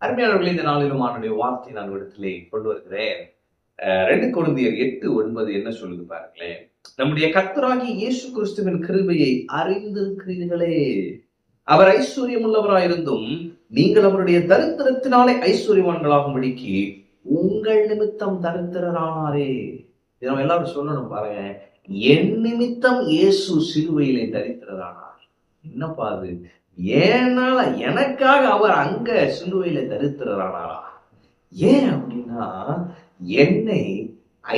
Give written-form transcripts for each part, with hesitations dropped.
அருமையானவர்களே, இந்த நாளிலும் அவனுடைய வார்த்தை நான் இடத்திலே கொண்டு வருகிறேன். 2 கொரிந்தியர் 8:9 என்ன சொல்லுது பாருங்களேன். நம்முடைய கர்த்தராகிய இயேசு கிறிஸ்துவின் கிருபையை அறிந்திருக்கிறீர்களே. அவர் ஐஸ்வர்யம் உள்ளவராயிருந்தும் நீங்கள் அவருடைய தரித்திரத்தினாலே ஐஸ்வர்யவான்களாகும்படிக்கு உங்கள் நிமித்தம் தரித்திரரானாரே. இதை நம்ம எல்லாரும் சொல்லணும் பாருங்க. என் நிமித்தம் இயேசு சிலுவையிலே தரித்திரரானார். என்னப்பா அது? ஏனால எனக்காக அவர் அங்க சிலுவையில தரித்திரரானாரா? ஏன் அப்படின்னா என்னை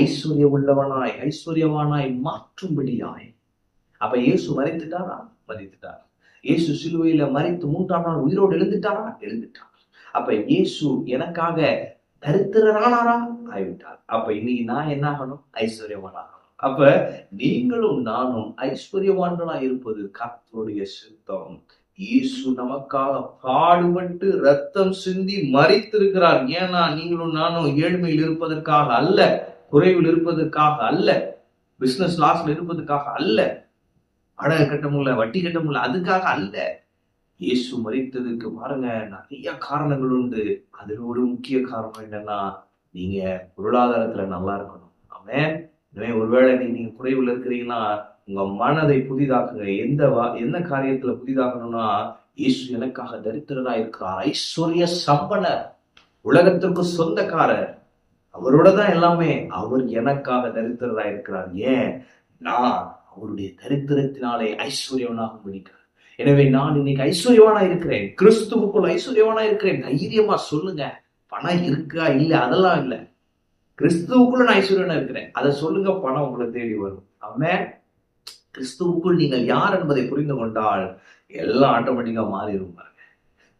ஐஸ்வர்ய உள்ளவனாய் ஐஸ்வர்யவானாய் மாற்றும்படியாய். அப்ப இயேசு மரித்துட்டாரா? மரித்துட்டார். இயேசு சிலுவையில மரித்து 3ஆம் நாள் உயிரோடு எழுந்துட்டாரா? எழுந்துட்டார். அப்ப இயேசு எனக்காக தரித்திரரானாரா? ஆகிவிட்டார். அப்ப இன்னைக்கு நான் என்ன ஆகணும்? ஐஸ்வர்யவானாகணும். அப்ப நீங்களும் நானும் ஐஸ்வர்யவான்களா இருப்பது கர்த்தருடைய சித்தம். இயேசு நமக்காக பாடுபட்டு ரத்தம் சிந்தி மரித்திருக்கிறார். ஏன்னா நீங்களும் நானும் ஏழ்மையில் இருப்பதற்காக அல்ல, குறைவில் இருப்பதற்காக அல்ல, பிசினஸ் லாஸ்ல இருப்பதற்காக அல்ல, அடகு கட்ட முடியல, வட்டி கட்ட முடியல, அதுக்காக அல்ல. இயேசு மரித்ததுக்கு பாருங்க நிறைய காரணங்கள் உண்டு. அதுல ஒரு முக்கிய காரணம் என்னன்னா, நீங்க பொருளாதாரத்துல நல்லா இருக்கணும். ஆமென். எனவே ஒருவேளை நீங்க குறைவில் இருக்கிறீங்கன்னா உங்க மனதை புதிதாக்குங்க. எந்த காரியத்துல புதிதாக்கணும்னா, இயேசு எனக்காக தரித்திரரா இருக்கிறார். ஐஸ்வர்ய சம்பனர், உலகத்திற்கு சொந்தக்காரர், அவரோட தான் எல்லாமே. அவர் எனக்காக தரித்திரரா இருக்கிறார். ஏன்? நான் அவருடைய தரித்திரத்தினாலே ஐஸ்வர்யவனாக முடிக்கிறேன். எனவே நான் இன்னைக்கு ஐஸ்வர்யவானா இருக்கிறேன். கிறிஸ்துவுக்குள் ஐஸ்வர்யவானா இருக்கிறேன். தைரியமா சொல்லுங்க. பணம் இருக்கா இல்ல அதெல்லாம் இல்ல. கிறிஸ்துவுக்குள்ள நான் ஐஸ்வர்யனா இருக்கிறேன். அதை சொல்லுங்க. பணம் உங்களை தேடி வரும். ஆமென். கிறிஸ்துவுக்குள் நீங்கள் யார் என்பதை புரிந்து கொண்டால் எல்லாம் ஆட்டோமேட்டிக்கா மாறிடும்.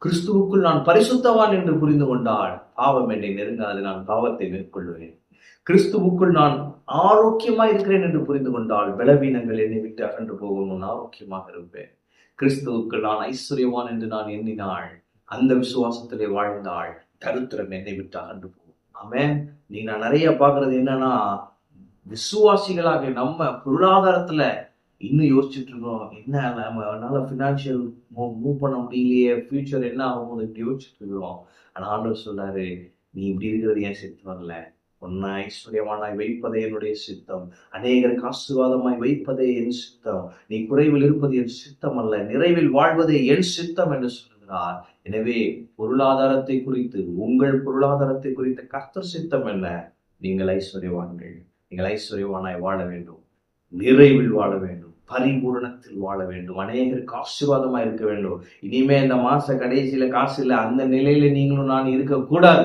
கிறிஸ்துவுக்குள் நான் பரிசுத்தவான் என்று புரிந்து கொண்டால் பாவம் என்னை நெருங்காது, நான் பாவத்தை மேற்கொள்வேன். கிறிஸ்துவுக்குள் நான் ஆரோக்கியமா இருக்கிறேன் என்று புரிந்து கொண்டால் பலவீனங்கள் என்னை விட்டு அகன்று போகும், நான் ஆரோக்கியமாக இருப்பேன். கிறிஸ்துவுக்குள் நான் ஐஸ்வர்யவான் என்று நான் எண்ணினாள், அந்த விசுவாசத்திலே வாழ்ந்தாள், தரித்திரம் என்னை விட்டு அகன்று போகும். ஆமென். நீ நான் நிறைய பாக்குறது என்னன்னா, விசுவாசிகளாக நம்ம பொருளாதாரத்துல இன்னும் யோசிச்சுட்டு இருக்கோம். என்ன நம்மளால பினான்சியல் மூவ் பண்ண முடியலையே, ஃபியூச்சர் என்ன ஆகும் இப்படி யோசிச்சுட்டு இருக்கிறோம். ஆனா ஆண்டவர் சொல்றாரு, நீ இப்படி இருக்கிறது ஏன் சித்தம் இல்ல, உன்னை ஐஸ்வர்யமானாய் வைப்பதே என்னுடைய சித்தம், அநேகருக்கு ஆசீர்வாதமாய் வைப்பதே என் சித்தம், நீ குறைவில் இருப்பது என் சித்தம் அல்ல, நிறைவில் வாழ்வதே என் சித்தம் என்று சொல்கிறார். எனவே பொருளாதாரத்தை குறித்து, உங்கள் பொருளாதாரத்தை குறித்த கர்த்தர் சித்தம் என்ன? நீங்கள் ஐஸ்வர்யவான்கள், நீங்கள் ஐஸ்வர்யவானாய் வாழ வேண்டும், நிறைவில் வாழ வேண்டும், பரிபூரணத்தில் வாழ வேண்டும், அநேகருக்கு ஆசீர்வாதமா இருக்க வேண்டும். இனிமே இந்த மாச கடைசியில காசு இல்லை, அந்த நிலையில நீங்களும் நான் இருக்கக்கூடாது.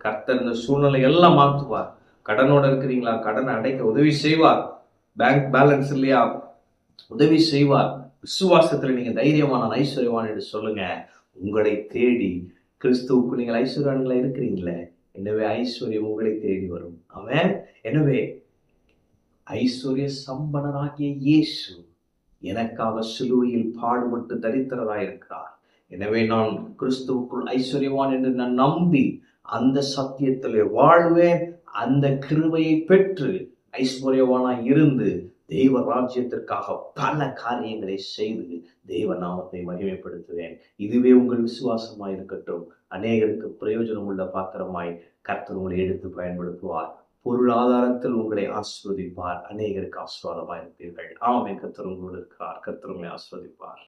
கர்த்தர் இந்த சூழ்நிலை எல்லாம் மாற்றுவார். கடனோட இருக்கிறீங்களா? கடனை அடைக்க உதவி செய்வார். பேங்க் பேலன்ஸ் இல்லையா? உதவி செய்வார். விசுவாசத்துல நீங்க தைரியமான ஐஸ்வர்யவான் என்று சொல்லுங்க. உங்களை தேடி கிறிஸ்துவுக்கு நீங்கள் ஐஸ்வர்யவான்களா இருக்கிறீங்களே, எனவே ஐஸ்வர்யம் உங்களை தேடி வரும். அவன் எனவே ஐஸ்வர்ய சம்பனராகிய இயேசு எனக்காக சிலுவையில் பாடுபட்டு தரித்திரராயிருக்கிறார். எனவே நான் கிறிஸ்துவுக்குள் ஐஸ்வர்யவான் என்று நான் நம்பி அந்த சத்தியத்திலே வாழ்வேன். அந்த கிருபையை பெற்று ஐஸ்வர்யவானாய் இருந்து தெய்வ ராஜ்யத்திற்காக பல காரியங்களை செய்து தெய்வ நாமத்தை மகிமைப்படுத்துவேன். இதுவே உங்கள் விசுவாசமாய் இருக்கட்டும். அநேகருக்கு பிரயோஜனம் உள்ள பாத்திரமாய் கர்த்தர் உங்களை எடுத்து பயன்படுத்துவார். பொருளாதாரத்தில் உங்களை ஆஸ்வதிப்பார். அநேகருக்கு ஆசீர்வாதமாக இருப்பீர்கள். ஆமென். கர்த்தர் உங்களோடு இருக்கிறார். கர்த்தர் உங்களை ஆஸ்வதிப்பார்.